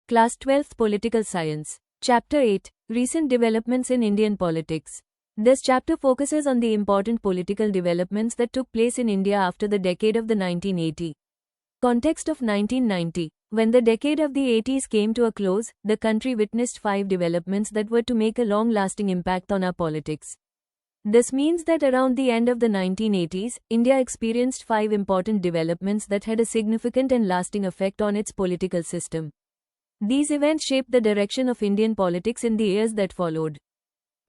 Class 12th Political Science. Chapter 8. Recent Developments in Indian Politics. This chapter focuses on the important political developments that took place in India after the decade of the 1980. Context of 1990. When the decade of the 80s came to a close, the country witnessed 5 developments that were to make a long-lasting impact on our politics. This means that around the end of the 1980s, India experienced 5 important developments that had a significant and lasting effect on its political system. These events shaped the direction of Indian politics in the years that followed.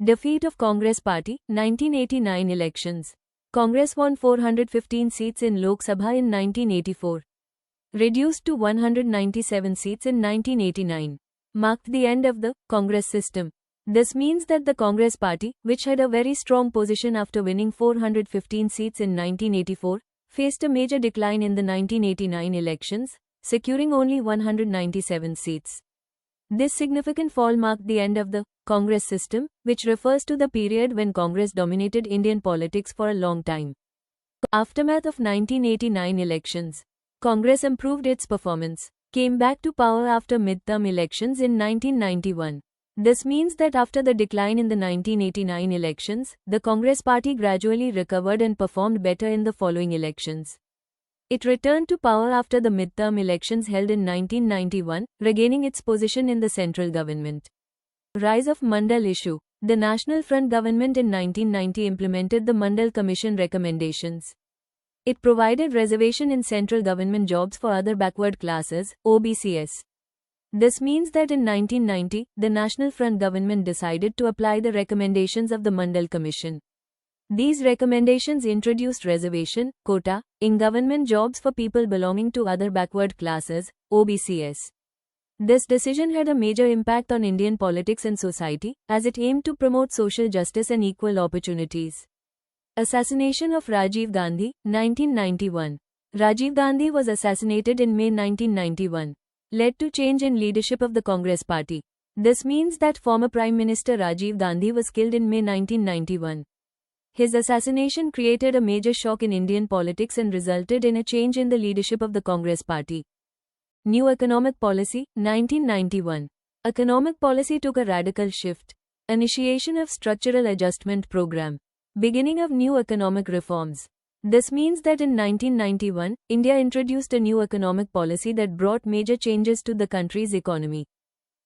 Defeat of Congress Party, 1989 elections. Congress won 415 seats in Lok Sabha in 1984. Reduced to 197 seats in 1989. Marked the end of the Congress system. This means that the Congress Party, which had a very strong position after winning 415 seats in 1984, faced a major decline in the 1989 elections, securing only 197 seats. This significant fall marked the end of the Congress system, which refers to the period when Congress dominated Indian politics for a long time. Aftermath of 1989 elections. Congress improved its performance, came back to power after midterm elections in 1991. This means that after the decline in the 1989 elections, the Congress Party gradually recovered and performed better in the following elections. It returned to power after the midterm elections held in 1991, regaining its position in the central government. Rise of Mandal issue. The National Front government in 1990 implemented the Mandal Commission recommendations. It provided reservation in central government jobs for other backward classes, OBCs. This means that in 1990, the National Front government decided to apply the recommendations of the Mandal Commission. These recommendations introduced reservation, quota, in government jobs for people belonging to other backward classes, OBCs. This decision had a major impact on Indian politics and society, as it aimed to promote social justice and equal opportunities. Assassination of Rajiv Gandhi, 1991. Rajiv Gandhi was assassinated in May 1991. Led to change in leadership of the Congress Party. This means that former Prime Minister Rajiv Gandhi was killed in May 1991. His assassination created a major shock in Indian politics and resulted in a change in the leadership of the Congress Party. New Economic Policy, 1991. Economic policy took a radical shift. Initiation of Structural Adjustment Program. Beginning of new economic reforms. This means that in 1991, India introduced a new economic policy that brought major changes to the country's economy.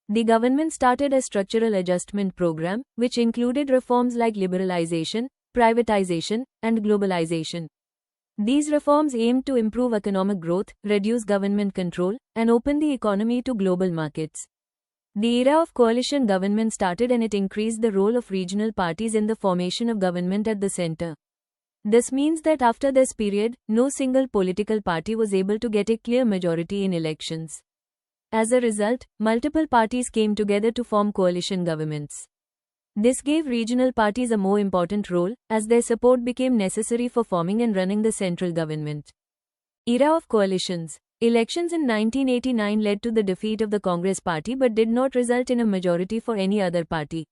The government started a structural adjustment program, which included reforms like liberalization, privatization, and globalization. These reforms aimed to improve economic growth, reduce government control, and open the economy to global markets. The era of coalition government started and it increased the role of regional parties in the formation of government at the center. This means that after this period, no single political party was able to get a clear majority in elections. As a result, multiple parties came together to form coalition governments. This gave regional parties a more important role, as their support became necessary for forming and running the central government. Era of coalitions. Elections in 1989 led to the defeat of the Congress Party but did not result in a majority for any other party.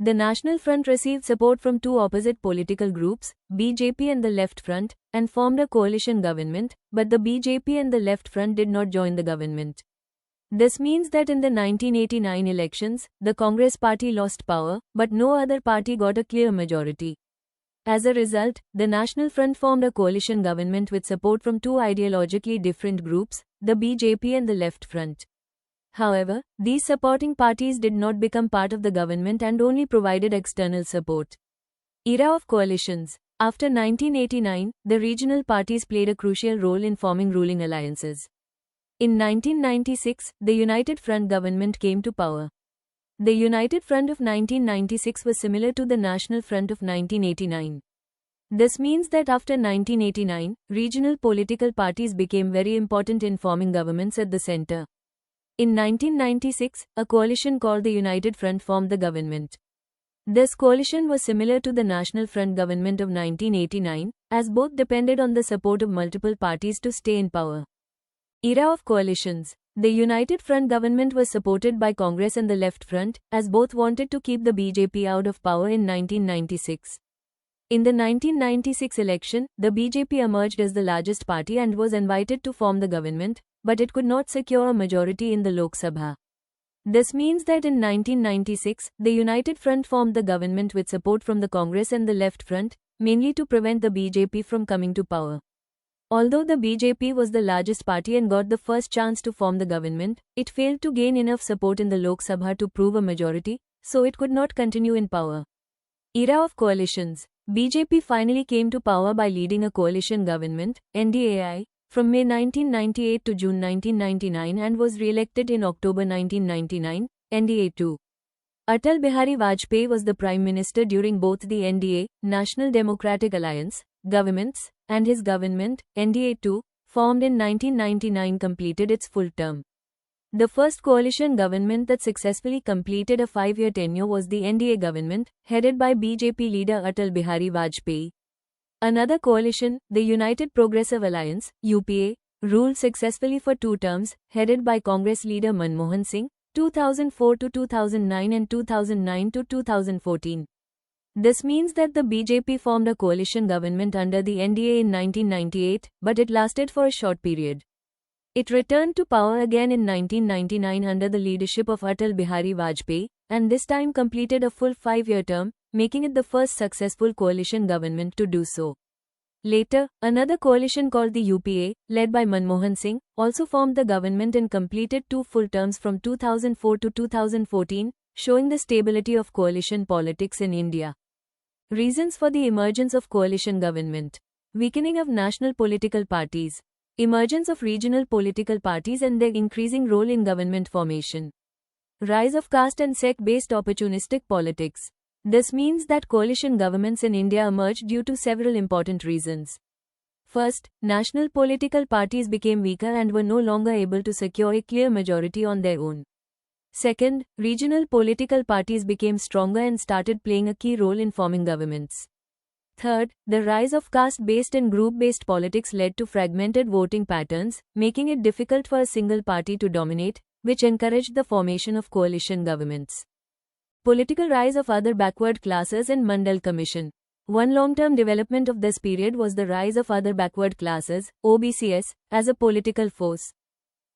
The National Front received support from two opposite political groups, BJP and the Left Front, and formed a coalition government, but the BJP and the Left Front did not join the government. This means that in the 1989 elections, the Congress Party lost power, but no other party got a clear majority. As a result, the National Front formed a coalition government with support from two ideologically different groups, the BJP and the Left Front. However, these supporting parties did not become part of the government and only provided external support. Era of coalitions. After 1989, the regional parties played a crucial role in forming ruling alliances. In 1996, the United Front government came to power. The United Front of 1996 was similar to the National Front of 1989. This means that after 1989, regional political parties became very important in forming governments at the center. In 1996, a coalition called the United Front formed the government. This coalition was similar to the National Front government of 1989, as both depended on the support of multiple parties to stay in power. Era of coalitions. The United Front government was supported by Congress and the Left Front, as both wanted to keep the BJP out of power in 1996. In the 1996 election, the BJP emerged as the largest party and was invited to form the government, but it could not secure a majority in the Lok Sabha. This means that in 1996, the United Front formed the government with support from the Congress and the Left Front, mainly to prevent the BJP from coming to power. Although the BJP was the largest party and got the first chance to form the government, it failed to gain enough support in the Lok Sabha to prove a majority, so it could not continue in power. Era of coalitions. BJP finally came to power by leading a coalition government, NDAI, from May 1998 to June 1999 and was re-elected in October 1999, NDA-2. Atal Bihari Vajpayee was the Prime Minister during both the NDA, National Democratic Alliance, governments, and his government, NDA-2, formed in 1999 completed its full term. The first coalition government that successfully completed a 5-year tenure was the NDA government, headed by BJP leader Atal Bihari Vajpayee. Another coalition, the United Progressive Alliance, UPA, ruled successfully for 2 terms, headed by Congress leader Manmohan Singh, 2004 to 2009 and 2009 to 2014. This means that the BJP formed a coalition government under the NDA in 1998, but it lasted for a short period. It returned to power again in 1999 under the leadership of Atal Bihari Vajpayee, and this time completed a full 5-year term, making it the first successful coalition government to do so. Later, another coalition called the UPA, led by Manmohan Singh, also formed the government and completed 2 full terms from 2004 to 2014, showing the stability of coalition politics in India. Reasons for the emergence of coalition government. Weakening of national political parties. Emergence of regional political parties and their increasing role in government formation. Rise of caste and sect-based opportunistic politics. This means that coalition governments in India emerged due to several important reasons. First, national political parties became weaker and were no longer able to secure a clear majority on their own. Second, regional political parties became stronger and started playing a key role in forming governments. Third, the rise of caste-based and group-based politics led to fragmented voting patterns, making it difficult for a single party to dominate, which encouraged the formation of coalition governments. Political rise of other backward classes and Mandal Commission. One long-term development of this period was the rise of other backward classes, OBCs, as a political force.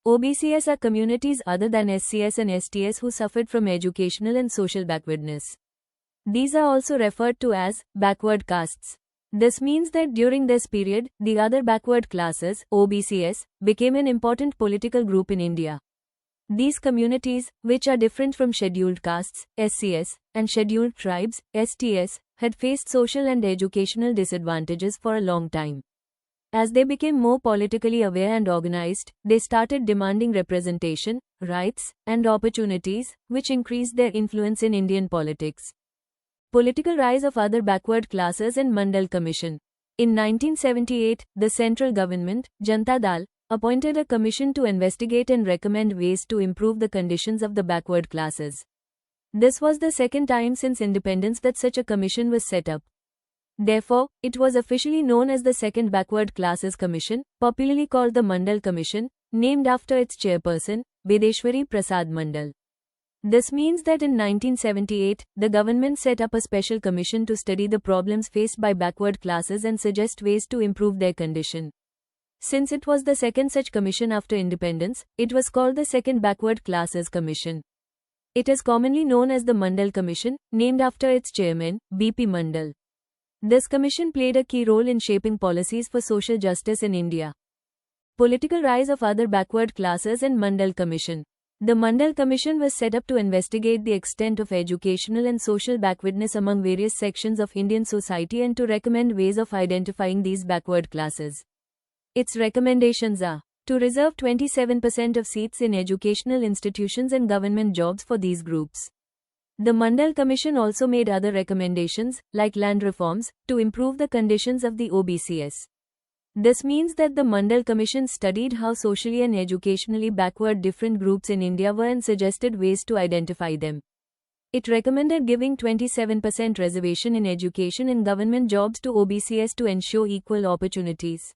OBCs are communities other than SCs and STs who suffered from educational and social backwardness. These are also referred to as backward castes. This means that during this period, the other backward classes, OBCs, became an important political group in India. These communities, which are different from scheduled castes, SCs, and scheduled tribes, STs, had faced social and educational disadvantages for a long time. As they became more politically aware and organized, they started demanding representation, rights, and opportunities, which increased their influence in Indian politics. Political rise of other backward classes and Mandal Commission. In 1978, the central government, Janata Dal, appointed a commission to investigate and recommend ways to improve the conditions of the backward classes. This was the second time since independence that such a commission was set up. Therefore, it was officially known as the Second Backward Classes Commission, popularly called the Mandal Commission, named after its chairperson, Bideshwari Prasad Mandal. This means that in 1978, the government set up a special commission to study the problems faced by backward classes and suggest ways to improve their condition. Since it was the second such commission after independence, it was called the Second Backward Classes Commission. It is commonly known as the Mandal Commission, named after its chairman, B.P. Mandal. This commission played a key role in shaping policies for social justice in India. Political rise of other backward classes and Mandal Commission. The Mandal Commission was set up to investigate the extent of educational and social backwardness among various sections of Indian society and to recommend ways of identifying these backward classes. Its recommendations are to reserve 27% of seats in educational institutions and government jobs for these groups. The Mandal Commission also made other recommendations, like land reforms, to improve the conditions of the OBCs. This means that the Mandal Commission studied how socially and educationally backward different groups in India were and suggested ways to identify them. It recommended giving 27% reservation in education and government jobs to OBCs to ensure equal opportunities.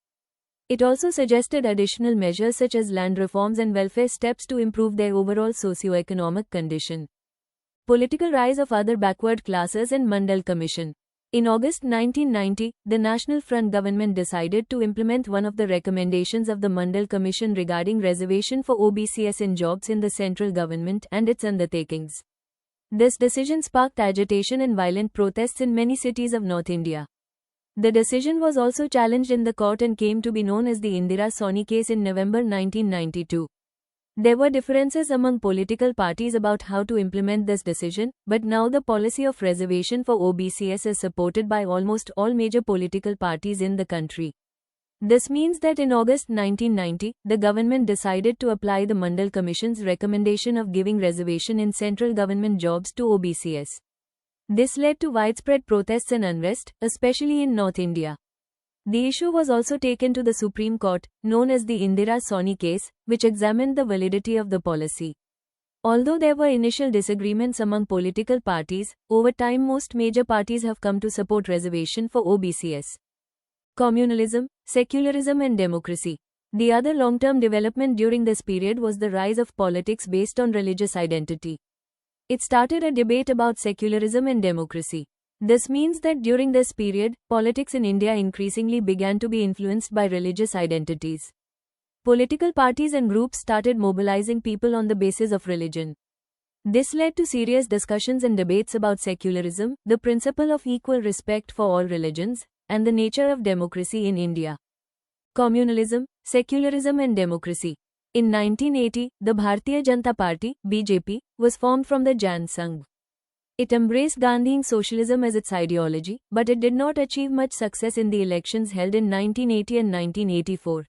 It also suggested additional measures such as land reforms and welfare steps to improve their overall socio-economic condition. Political rise of other backward classes and Mandal Commission. In August 1990, the National Front government decided to implement one of the recommendations of the Mandal Commission regarding reservation for OBCs in jobs in the central government and its undertakings. This decision sparked agitation and violent protests in many cities of North India. The decision was also challenged in the court and came to be known as the Indira Sawhney case in November 1992. There were differences among political parties about how to implement this decision, but now the policy of reservation for OBCs is supported by almost all major political parties in the country. This means that in August 1990, the government decided to apply the Mandal Commission's recommendation of giving reservation in central government jobs to OBCs. This led to widespread protests and unrest, especially in North India. The issue was also taken to the Supreme Court, known as the Indira Sawhney case, which examined the validity of the policy. Although there were initial disagreements among political parties, over time most major parties have come to support reservation for OBCs. Communalism, secularism and democracy. The other long-term development during this period was the rise of politics based on religious identity. It started a debate about secularism and democracy. This means that during this period, politics in India increasingly began to be influenced by religious identities. Political parties and groups started mobilizing people on the basis of religion. This led to serious discussions and debates about secularism, the principle of equal respect for all religions, and the nature of democracy in India. Communalism, secularism and democracy. In 1980, the Bharatiya Janata Party, BJP, was formed from the Jan Sangh. It embraced Gandhian socialism as its ideology, but it did not achieve much success in the elections held in 1980 and 1984.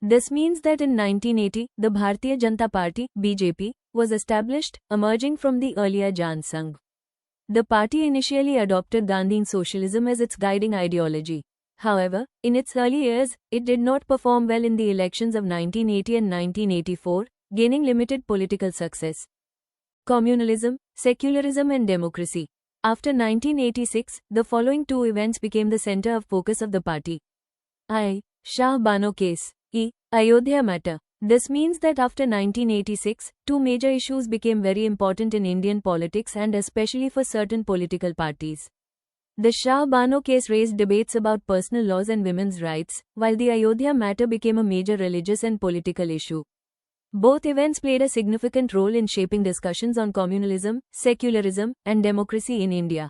This means that in 1980, the Bharatiya Janata Party, BJP, was established, emerging from the earlier Jan Sangh. The party initially adopted Gandhian socialism as its guiding ideology. However, in its early years, it did not perform well in the elections of 1980 and 1984, gaining limited political success. Communalism, secularism and democracy. After 1986, the following two events became the center of focus of the party. I. Shah Bano case. E. Ayodhya matter. This means that after 1986, two major issues became very important in Indian politics and especially for certain political parties. The Shah Bano case raised debates about personal laws and women's rights, while the Ayodhya matter became a major religious and political issue. Both events played a significant role in shaping discussions on communalism, secularism, and democracy in India.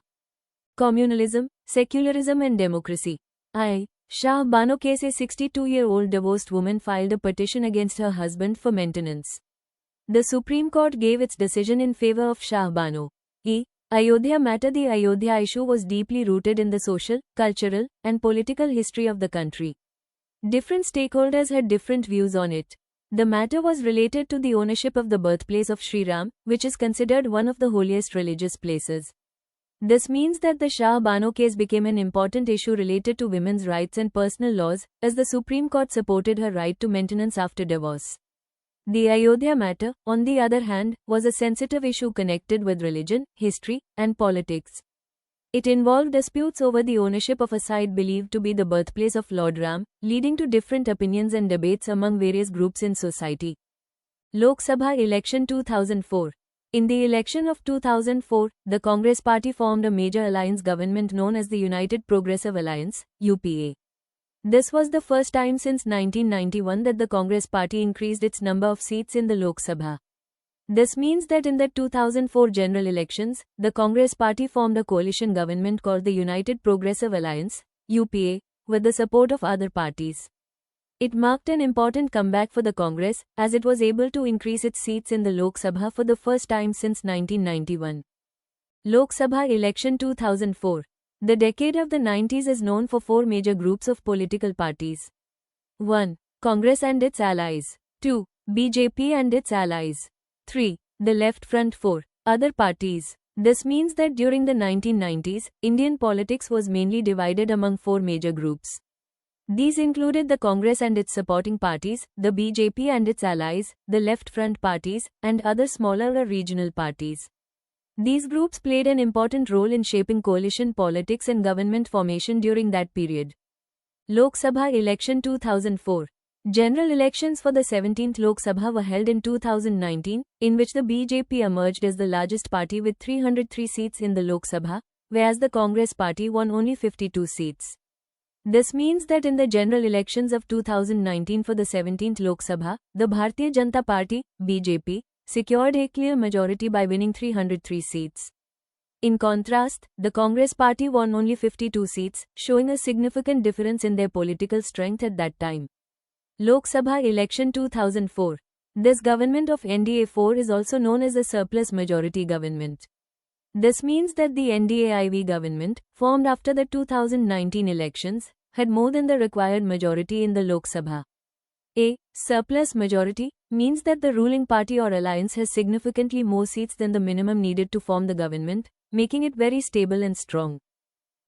Communalism, secularism and democracy. I. Shah Bano case. A 62-year-old divorced woman filed a petition against her husband for maintenance. The Supreme Court gave its decision in favor of Shah Bano. E. Ayodhya matter. The Ayodhya issue was deeply rooted in the social, cultural, and political history of the country. Different stakeholders had different views on it. The matter was related to the ownership of the birthplace of Sri Ram, which is considered one of the holiest religious places. This means that the Shah Bano case became an important issue related to women's rights and personal laws, as the Supreme Court supported her right to maintenance after divorce. The Ayodhya matter, on the other hand, was a sensitive issue connected with religion, history, and politics. It involved disputes over the ownership of a site believed to be the birthplace of Lord Ram, leading to different opinions and debates among various groups in society. Lok Sabha election 2004. In the election of 2004, the Congress party formed a major alliance government known as the United Progressive Alliance, UPA. This was the first time since 1991 that the Congress party increased its number of seats in the Lok Sabha. This means that in the 2004 general elections, the Congress party formed a coalition government called the United Progressive Alliance, UPA, with the support of other parties. It marked an important comeback for the Congress, as it was able to increase its seats in the Lok Sabha for the first time since 1991. Lok Sabha election 2004. The decade of the 90s is known for four major groups of political parties. 1. Congress and its allies. 2. BJP and its allies. 3. The Left Front. 4. Other parties. This means that during the 1990s, Indian politics was mainly divided among four major groups. These included the Congress and its supporting parties, the BJP and its allies, the Left Front parties, and other smaller or regional parties. These groups played an important role in shaping coalition politics and government formation during that period. Lok Sabha election 2004. General elections for the 17th Lok Sabha were held in 2019, in which the BJP emerged as the largest party with 303 seats in the Lok Sabha, whereas the Congress party won only 52 seats. This means that in the general elections of 2019 for the 17th Lok Sabha, the Bharatiya Janata Party, BJP, secured a clear majority by winning 303 seats. In contrast, the Congress party won only 52 seats, showing a significant difference in their political strength at that time. Lok Sabha election 2004. This government of NDA-4 is also known as a surplus majority government. This means that the NDA-IV government, formed after the 2019 elections, had more than the required majority in the Lok Sabha. A surplus majority means that the ruling party or alliance has significantly more seats than the minimum needed to form the government, making it very stable and strong.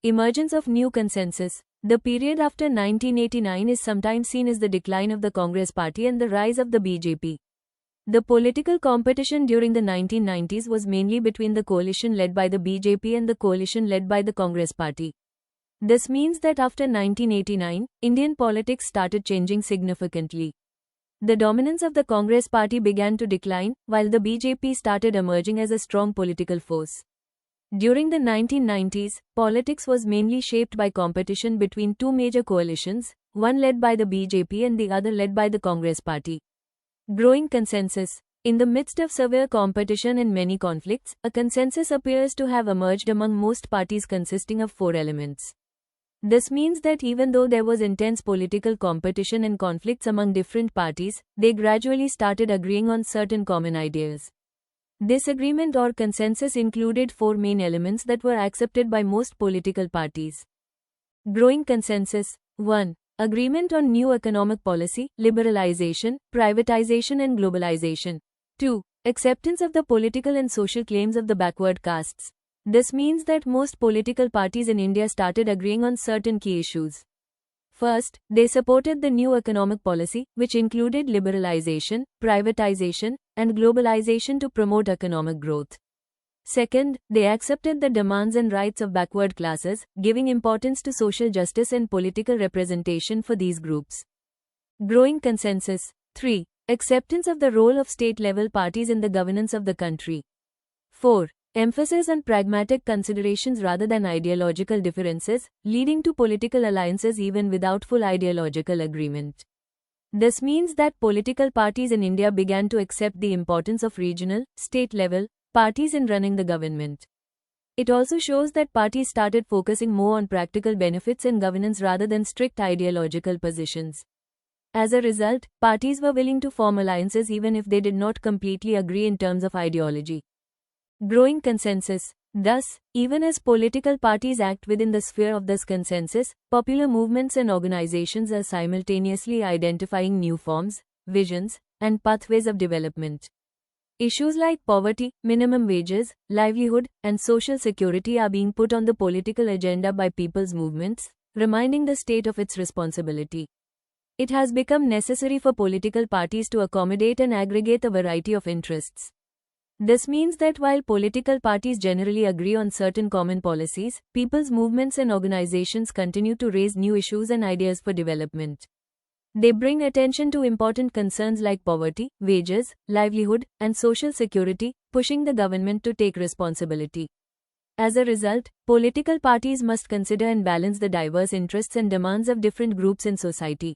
Emergence of new consensus. The period after 1989 is sometimes seen as the decline of the Congress party and the rise of the BJP. The political competition during the 1990s was mainly between the coalition led by the BJP and the coalition led by the Congress party. This means that after 1989, Indian politics started changing significantly. The dominance of the Congress party began to decline, while the BJP started emerging as a strong political force. During the 1990s, politics was mainly shaped by competition between two major coalitions, one led by the BJP and the other led by the Congress party. Growing consensus. In the midst of severe competition and many conflicts, a consensus appears to have emerged among most parties consisting of four elements. This means that even though there was intense political competition and conflicts among different parties, they gradually started agreeing on certain common ideas. This agreement or consensus included four main elements that were accepted by most political parties. Growing consensus. 1. Agreement on new economic policy, liberalization, privatization and globalization. 2. Acceptance of the political and social claims of the backward castes. This means that most political parties in India started agreeing on certain key issues. First, they supported the new economic policy, which included liberalization, privatization, and globalization to promote economic growth. Second, they accepted the demands and rights of backward classes, giving importance to social justice and political representation for these groups. Growing consensus. 3. Acceptance of the role of state-level parties in the governance of the country. 4. Emphasis on pragmatic considerations rather than ideological differences, leading to political alliances even without full ideological agreement. This means that political parties in India began to accept the importance of regional, state-level parties in running the government. It also shows that parties started focusing more on practical benefits and governance rather than strict ideological positions. As a result, parties were willing to form alliances even if they did not completely agree in terms of ideology. Growing consensus. Thus, even as political parties act within the sphere of this consensus, popular movements and organizations are simultaneously identifying new forms, visions, and pathways of development. Issues like poverty, minimum wages, livelihood, and social security are being put on the political agenda by people's movements, reminding the state of its responsibility. It has become necessary for political parties to accommodate and aggregate a variety of interests. This means that while political parties generally agree on certain common policies, people's movements and organizations continue to raise new issues and ideas for development. They bring attention to important concerns like poverty, wages, livelihood, and social security, pushing the government to take responsibility. As a result, political parties must consider and balance the diverse interests and demands of different groups in society.